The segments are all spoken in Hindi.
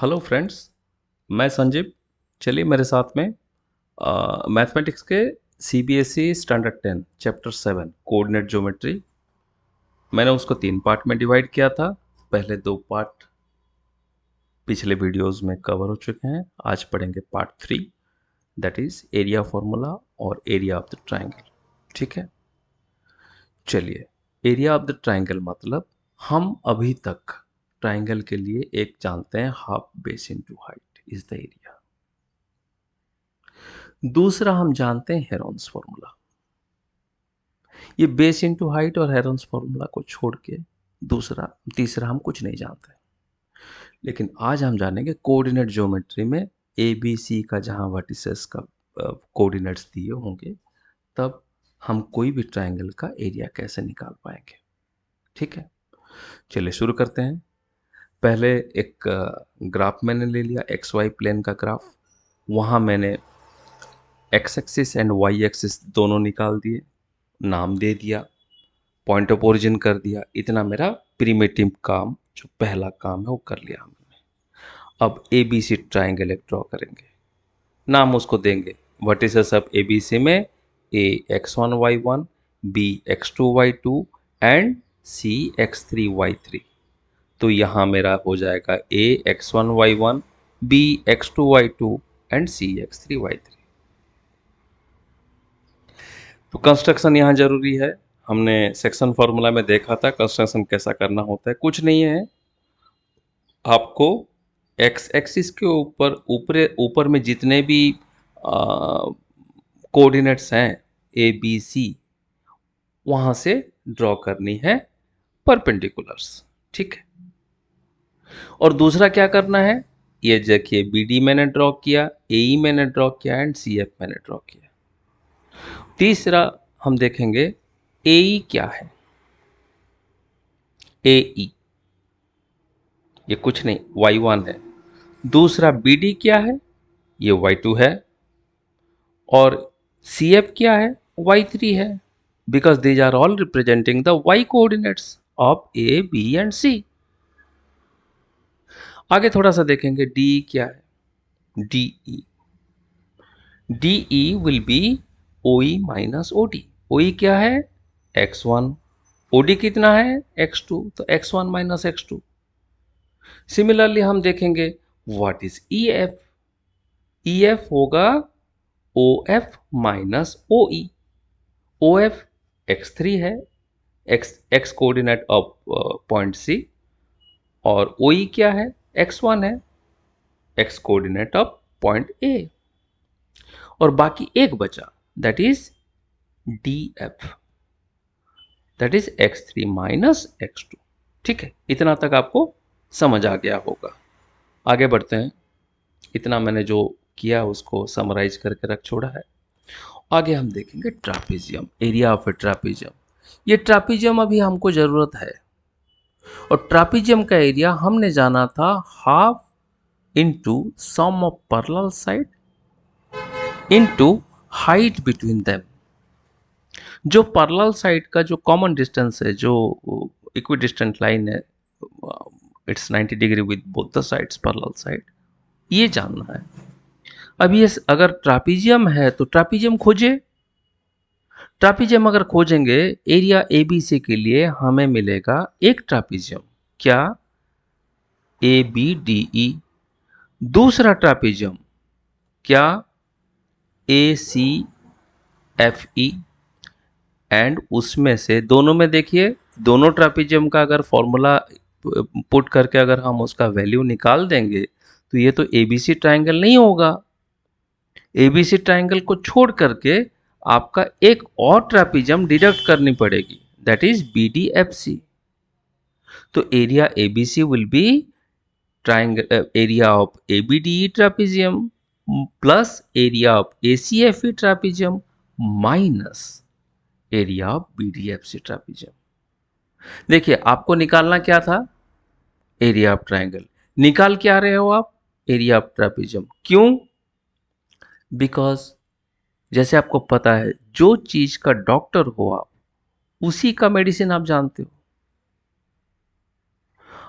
हेलो फ्रेंड्स, मैं संजीव। चलिए मेरे साथ में मैथमेटिक्स के CBSE standard 10 chapter 7 coordinate geometry. मैंने उसको 3 पार्ट में डिवाइड किया था। पहले 2 पार्ट पिछले वीडियोस में कवर हो चुके हैं। आज पढ़ेंगे part 3, that is area formula और एरिया ऑफ द ट्राइंगल। ठीक है, चलिए। एरिया ऑफ द ट्राइंगल मतलब हम अभी तक ट्राइंगल के लिए एक जानते हैं, half base into height is the area. दूसरा हम जानते हैं हेरोन्स फॉर्मूला। ये बेस इनटू हाइट और हेरोन्स फॉर्मूला को छोड़ के तीसरा हम कुछ नहीं जानते। लेकिन आज हम जानेंगे कोऑर्डिनेट ज्योमेट्री में ए बी सी का जहां वर्टिसेस का कोऑर्डिनेट्स दिए होंगे, तब हम कोई भी ट्राइंगल का एरिया कैसे निकाल पाएंगे। ठीक है, चलिए शुरू करते हैं। पहले एक ग्राफ मैंने ले लिया, एक्स वाई प्लेन का ग्राफ। वहां मैंने X axis and Y axis दोनों निकाल दिए, नाम दे दिया, पॉइंट ऑफ ओरिजिन कर दिया। इतना मेरा प्रिमिटिव काम, जो पहला काम है, वो कर लिया हमने। अब ए बी सी ट्राइंगल एक ड्रॉ करेंगे, नाम उसको देंगे vertices of A B C में A x1 y1, B x2 y2 and C x3 y3। तो यहाँ मेरा हो जाएगा ए x1 y1, B x2 y2 and C x3 y3। तो कंस्ट्रक्शन यहाँ जरूरी है। हमने सेक्शन फॉर्मूला में देखा था कंस्ट्रक्शन कैसा करना होता है। कुछ नहीं है, आपको एक्स एक्सिस के ऊपर में जितने भी कोऑर्डिनेट्स हैं ए बी सी, वहां से ड्रॉ करनी है परपेंडिकुलर्स। ठीक है, और दूसरा क्या करना है, ये देखिए बी डी मैंने ड्रॉ किया, ए ई मैंने ड्रॉ किया एंड सी एफ मैंने ड्रॉ किया। तीसरा हम देखेंगे ए ई क्या है। ए ई ये कुछ नहीं, y1 है। दूसरा बी डी क्या है, ये y2 है। और सी एफ क्या है, y3 है। Because these are all representing the y coordinates of A B and C. आगे थोड़ा सा देखेंगे डी क्या है, D E. D E will be O E minus O D. O E क्या है, x1। ओ डी कितना है, x2, तो x1 माइनस x2। सिमिलरली हम देखेंगे what is E F. E F होगा O F minus O E. O F x3 है, x coordinate of point C. और ओ ई क्या है, x1 है, x coordinate of point A. और बाकी एक बचा, that is D F, that is x3 minus x2। ठीक है, इतना तक आपको समझ आ गया होगा। आगे बढ़ते हैं। इतना मैंने जो किया उसको समराइज करके रख छोड़ा है। आगे हम देखेंगे trapezium, area of A trapezium. ये ट्रापेजियम अभी हमको जरूरत है, और ट्रापेजियम का एरिया हमने जाना था half into sum of parallel side into height between them. जो पैरेलल साइड का जो कॉमन डिस्टेंस है, जो इक्विडिस्टेंट लाइन है, it's 90 degree with both the sides parallel side, ये जानना है। अब ये अगर ट्रापेजियम है तो ट्रापेजियम खोजे। ट्रापेजियम अगर खोजेंगे एरिया ए बी सी के लिए, हमें मिलेगा एक ट्रापेजियम, क्या, ए बी डी ई। दूसरा ट्रापेजियम क्या, ए सी एफ ई। एंड उसमें से दोनों में देखिए, दोनों ट्रापेजियम का अगर फॉर्मूला पुट करके अगर हम उसका वैल्यू निकाल देंगे, तो ये तो एबीसी ट्राइंगल नहीं होगा। एबीसी ट्राइंगल को छोड़ करके आपका एक और ट्रापेजियम डिडक्ट करनी पड़ेगी, that is B D F C. तो area ABC will be triangle area of ABDE trapezium plus area of ACFE trapezium minus area of BDFC trapezium. देखिए आपको निकालना क्या था, एरिया ऑफ ट्राइंगल। निकाल क्या रहे हो आप, एरिया ऑफ ट्रापेजियम। क्यों, बिकॉज जैसे आपको पता है, जो चीज का डॉक्टर हो आप, उसी का मेडिसिन आप जानते हो।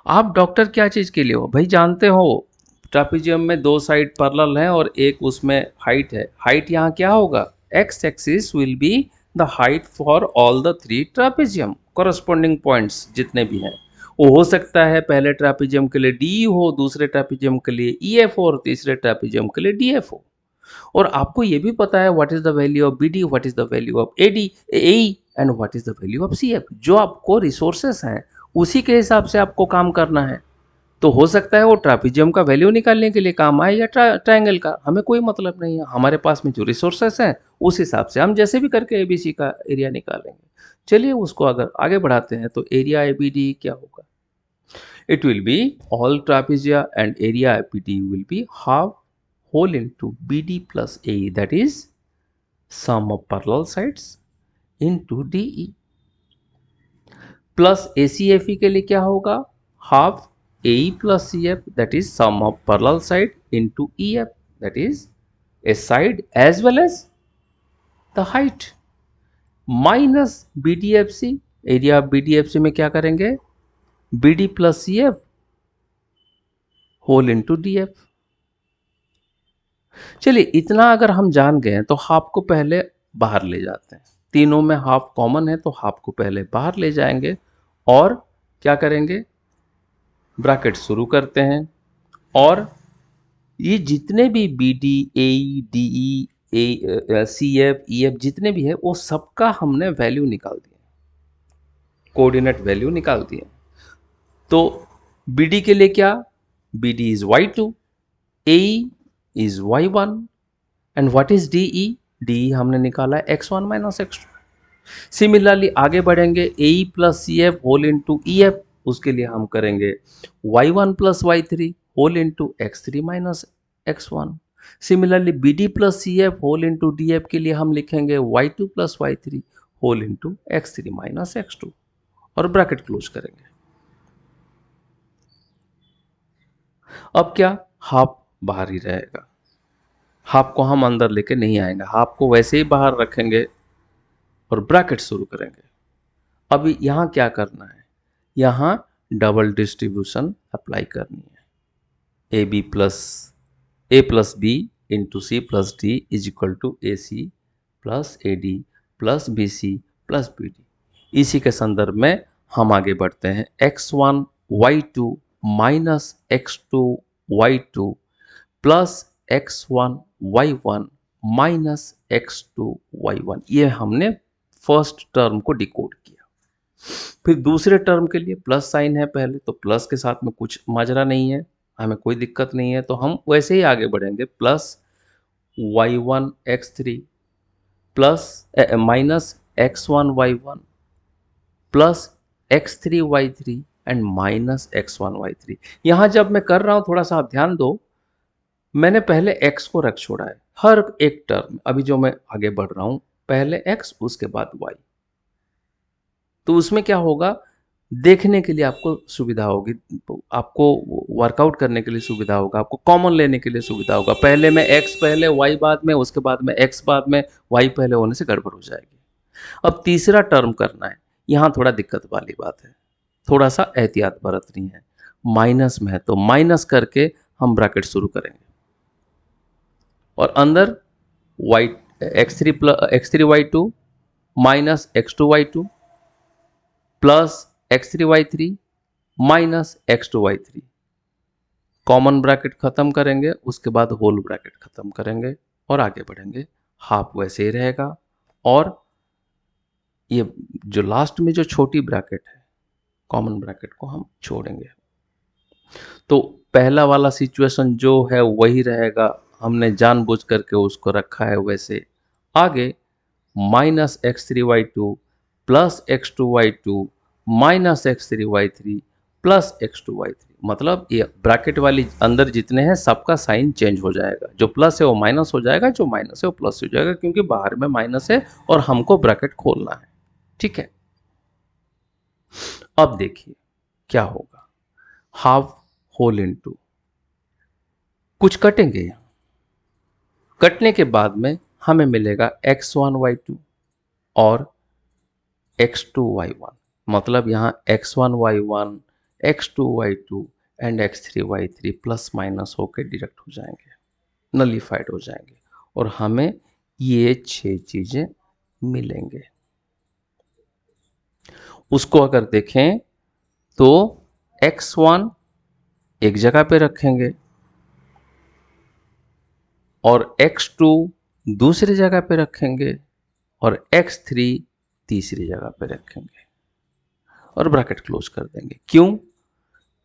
आप डॉक्टर क्या चीज के लिए हो भाई, जानते हो ट्रापेजियम में दो साइड पैरेलल हैं और एक उसमें हाइट है। हाइट यहाँ क्या होगा, x axis will be the height for all the three trapezium corresponding points जितने भी हैं। वो हो सकता है पहले ट्रापेजियम के लिए डी हो, दूसरे ट्रापेजियम के लिए ई एफ हो और तीसरे ट्रापेजियम के लिए डी एफ हो। और आपको ये भी पता है what is the value of B D, what is the value of A D A and what is the value of C F. जो आपको रिसोर्सेस हैं उसी के हिसाब से आपको काम करना है। तो हो सकता है वो ट्रापेजियम का वैल्यू निकालने के लिए काम आए या ट्रायंगल का, हमें कोई मतलब नहीं है। हमारे पास में जो रिसोर्सेस हैं उस हिसाब से हम जैसे भी करके एबीसी का एरिया निकालेंगे। चलिए उसको अगर आगे बढ़ाते हैं तो एरिया एबीडी क्या होगा, it will be all trapezia and area ABD will be half whole into BD plus AE, that is sum of parallel sides into DE plus ACFE के लिए क्या होगा, half AE plus CF, that is sum of parallel side into EF, that is a side as well as the height minus BDFC, area of BDFC में क्या करेंगे, BD plus CF whole into DF। चलिए इतना अगर हम जान गए तो हाफ को पहले बाहर ले जाते हैं। तीनों में हाफ कॉमन है तो हाफ को पहले बाहर ले जाएंगे और क्या करेंगे, ब्रैकेट शुरू करते हैं और ये जितने भी B D A D E C F E F जितने भी है वो सबका हमने वैल्यू निकाल दिया, कोऑर्डिनेट वैल्यू निकाल दिए। तो बी डी के लिए क्या, B D is y2, A is y1 and what is DE? DE हमने निकाला है x1 minus x2। सिमिलरली आगे बढ़ेंगे AE plus CF whole into EF, उसके लिए हम करेंगे y1 plus y3 whole into x3 minus x1। Similarly BD plus CF whole into DF के लिए हम लिखेंगे y2 plus y3 whole into x3 minus x2 और ब्रैकेट क्लोज करेंगे। अब क्या, हाफ बाहर ही रहेगा, हाफ को हम अंदर लेके नहीं आएंगे, हाफ को वैसे ही बाहर रखेंगे और ब्रैकेट शुरू करेंगे। अभी यहाँ क्या करना है, यहाँ डबल डिस्ट्रीब्यूशन अप्लाई करनी है। A plus B into C plus D is equal to A C plus A D plus B C plus B D. इसी के संदर्भ में हम आगे बढ़ते हैं। x1 y2 minus x2 y2 plus x1 y1 minus x2 y1, ये हमने फर्स्ट टर्म को डिकोड किया। फिर दूसरे टर्म के लिए प्लस साइन है पहले, तो प्लस के साथ में कुछ माजरा नहीं है, हमें कोई दिक्कत नहीं है, तो हम वैसे ही आगे बढ़ेंगे। Plus y1 x3 plus minus x1 y1 plus x3 y3 and minus x1 y3। यहां जब मैं कर रहा हूं थोड़ा सा आप ध्यान दो, मैंने पहले x को रख छोड़ा है हर एक टर्म। अभी जो मैं आगे बढ़ रहा हूं पहले x उसके बाद y, तो उसमें क्या होगा, देखने के लिए आपको सुविधा होगी, आपको वर्कआउट करने के लिए सुविधा होगा, आपको कॉमन लेने के लिए सुविधा होगा। पहले में x पहले y बाद में, उसके बाद में x बाद में, y पहले होने से गड़बड़ हो जाएगी। अब तीसरा टर्म करना है, यहां थोड़ा दिक्कत वाली बात है, थोड़ा सा एहतियात बरतनी है। माइनस में है तो माइनस करके हम ब्रैकेट शुरू करेंगे और अंदर x3 y2 minus x2 y2 plus x3 y3 minus x2 y3, common bracket खत्म करेंगे, उसके बाद होल ब्रैकेट खत्म करेंगे और आगे बढ़ेंगे। हाफ वैसे ही रहेगा और ये जो लास्ट में जो छोटी ब्रैकेट है कॉमन ब्रैकेट को हम छोड़ेंगे। तो पहला वाला सिचुएशन जो है वही रहेगा, हमने जानबूझ करके उसको रखा है वैसे। आगे minus x3y2 plus x2y2 minus x3y3 plus x2y3, मतलब ये ब्रैकेट वाली अंदर जितने हैं सबका साइन चेंज हो जाएगा, जो प्लस है वो माइनस हो जाएगा, जो माइनस है वो प्लस हो जाएगा, क्योंकि बाहर में माइनस है और हमको ब्रैकेट खोलना है। ठीक है, अब देखिए क्या होगा, हाफ होल इनटू कुछ कटेंगे, यहां कटने के बाद में हमें मिलेगा x1 y2 और x2 y1, मतलब यहां x1 y1 x2 y2 and x3 y3 plus minus होकर डिडक्ट हो जाएंगे, नलीफाइड हो जाएंगे और हमें ये 6 चीजें मिलेंगे। उसको अगर देखें तो x1 एक जगह पे रखेंगे और x2 दूसरी जगह पे रखेंगे और x3 तीसरी जगह पे रखेंगे और ब्रैकेट क्लोज कर देंगे। क्यों?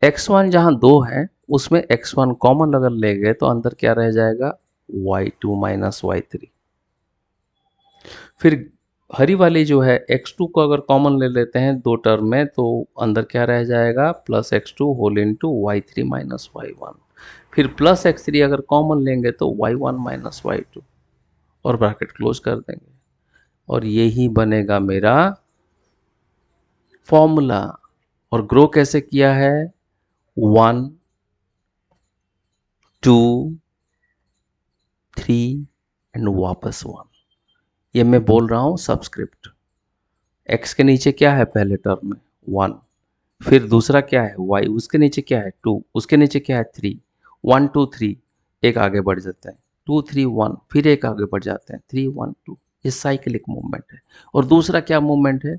x1 जहां 2 है उसमें x1 कॉमन अगर ले गए तो अंदर क्या रह जाएगा, y2 माइनस y3। फिर हरी वाली जो है x2 को अगर कॉमन ले लेते हैं दो टर्म में तो अंदर क्या रह जाएगा, plus x2 whole into y3 minus y1। फिर प्लस x3 अगर कॉमन लेंगे तो y1 माइनस y2 और ब्रैकेट क्लोज कर देंगे और यही बनेगा मेरा फॉर्मूला। और ग्रो कैसे किया है, 1 2 3 एंड वापस 1। ये मैं बोल रहा हूं सबस्क्रिप्ट। x के नीचे क्या है पहले टर्म में 1, फिर दूसरा क्या है y, उसके नीचे क्या है 2, उसके नीचे क्या है 3, 1 2 3 एक आगे बढ़ जाते हैं, 2 3 1 फिर एक आगे बढ़ जाते हैं, 3 1 2। ये साइक्लिक मूवमेंट है। और दूसरा क्या मूवमेंट है,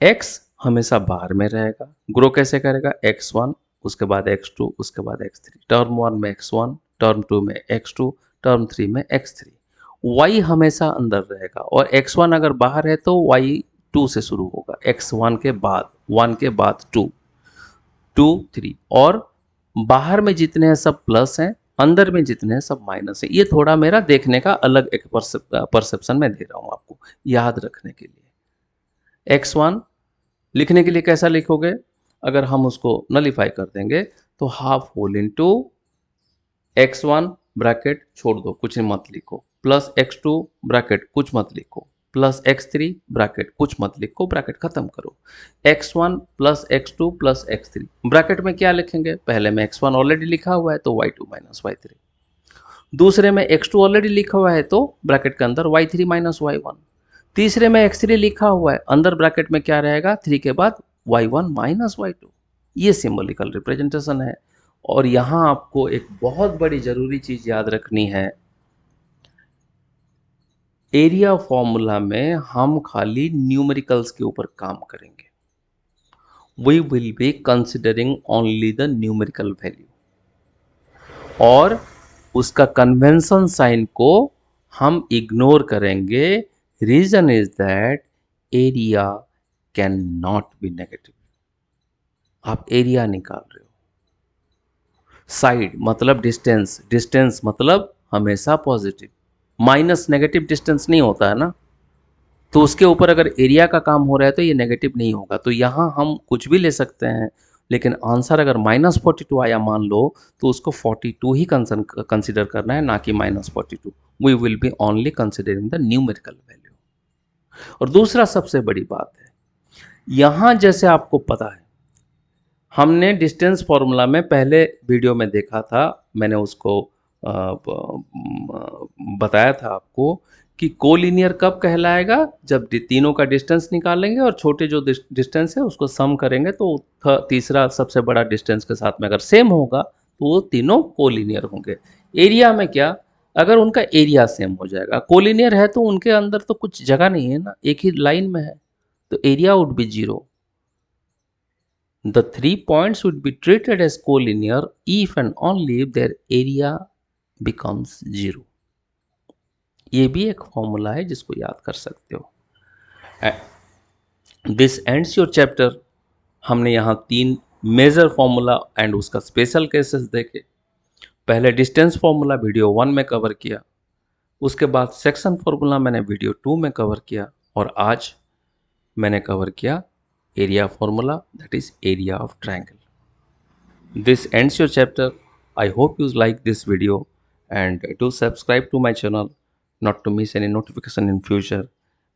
x हमेशा बाहर में रहेगा। ग्रो कैसे करेगा, x1 उसके बाद x2 उसके बाद x3, टर्म 1 में x1, टर्म 2 में x2, टर्म 3 में x3। y हमेशा अंदर रहेगा और x1 अगर बाहर है तो y2 से शुरू होगा, x1 के बाद 1 के बाद 2 2 3 और बाहर में जितने हैं सब प्लस हैं, अंदर में जितने हैं सब माइनस है। ये थोड़ा मेरा देखने का अलग एक परसेप्शन में दे रहा हूं आपको याद रखने के लिए। x1 लिखने के लिए कैसा लिखोगे, अगर हम उसको नलीफाई कर देंगे तो half whole into x1 bracket छोड़ दो कुछ मत लिखो, प्लस x2 ब्रैकेट कुछ मत लिखो, प्लस x3 ब्रैकेट कुछ मत लिखो, ब्रैकेट खत्म करो। x1 plus x2 plus x3 bracket में क्या लिखेंगे, पहले में x1 ऑलरेडी लिखा हुआ है तो y2 माइनस y3, दूसरे में x2 ऑलरेडी लिखा हुआ है तो ब्रैकेट के अंदर y3 माइनस y1, तीसरे में x3 लिखा हुआ है अंदर ब्रैकेट में क्या रहेगा 3 के बाद y1 माइनस y2। ये सिंबलिकल रिप्रेजेंटेशन है। और यहां आपको एक बहुत बड़ी जरूरी चीज याद रखनी है, एरिया फॉर्मूला में हम खाली न्यूमेरिकल्स के ऊपर काम करेंगे। We will be considering only the numerical value और उसका कन्वेंशन साइन को हम इग्नोर करेंगे। Reason is that area can not be negative. आप एरिया निकाल रहे हो, साइड मतलब डिस्टेंस, डिस्टेंस मतलब हमेशा पॉजिटिव, माइनस नेगेटिव डिस्टेंस नहीं होता है ना, तो उसके ऊपर अगर एरिया का काम हो रहा है तो ये नेगेटिव नहीं होगा। तो यहां हम कुछ भी ले सकते हैं लेकिन आंसर अगर -42 आया मान लो तो उसको 42 ही कंसिडर करना है, ना कि -42। We will be only considering the numerical value. और दूसरा सबसे बड़ी बात है, यहां जैसे आपको पता है हमने डिस्टेंस फॉर्मूला में पहले वीडियो में देखा था, मैंने उसको बताया था आपको कि कोलिनियर कब कहलाएगा, जब तीनों का डिस्टेंस निकालेंगे और छोटे जो डिस्टेंस है उसको सम करेंगे तो तीसरा सबसे बड़ा डिस्टेंस के साथ में अगर सेम होगा तो वो तीनों कोलिनियर होंगे। एरिया में क्या, अगर उनका एरिया सेम हो जाएगा, कोलिनियर है तो उनके अंदर तो कुछ जगह नहीं है ना, एक ही लाइन में है, तो area would be 0। The 3 points would be treated as collinear if and only if their area becomes 0। ये भी एक फॉर्मूला है जिसको याद कर सकते हो। This ends your chapter. हमने यहाँ 3 मेजर फॉर्मूला एंड उसका स्पेशल केसेस देखे। पहले डिस्टेंस फॉर्मूला वीडियो 1 में कवर किया, उसके बाद सेक्शन फॉर्मूला मैंने वीडियो 2 में कवर किया और आज मैंने कवर किया area formula, that is area of triangle. This ends your chapter. I hope you like this video and do subscribe to my channel not to miss any notification in future,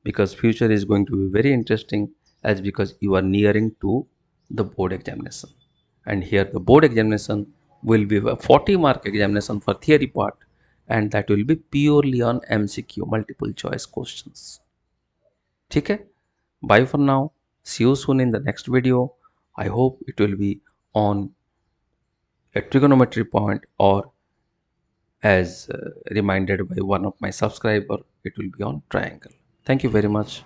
because future is going to be very interesting as because you are nearing to the board examination, and here the board examination will be a 40-mark examination for theory part and that will be purely on MCQ multiple choice questions. ठीक है, bye for now. See you soon in the next video. I hope it will be on a trigonometry point, or as reminded by one of my subscriber, it will be on triangle. Thank you very much.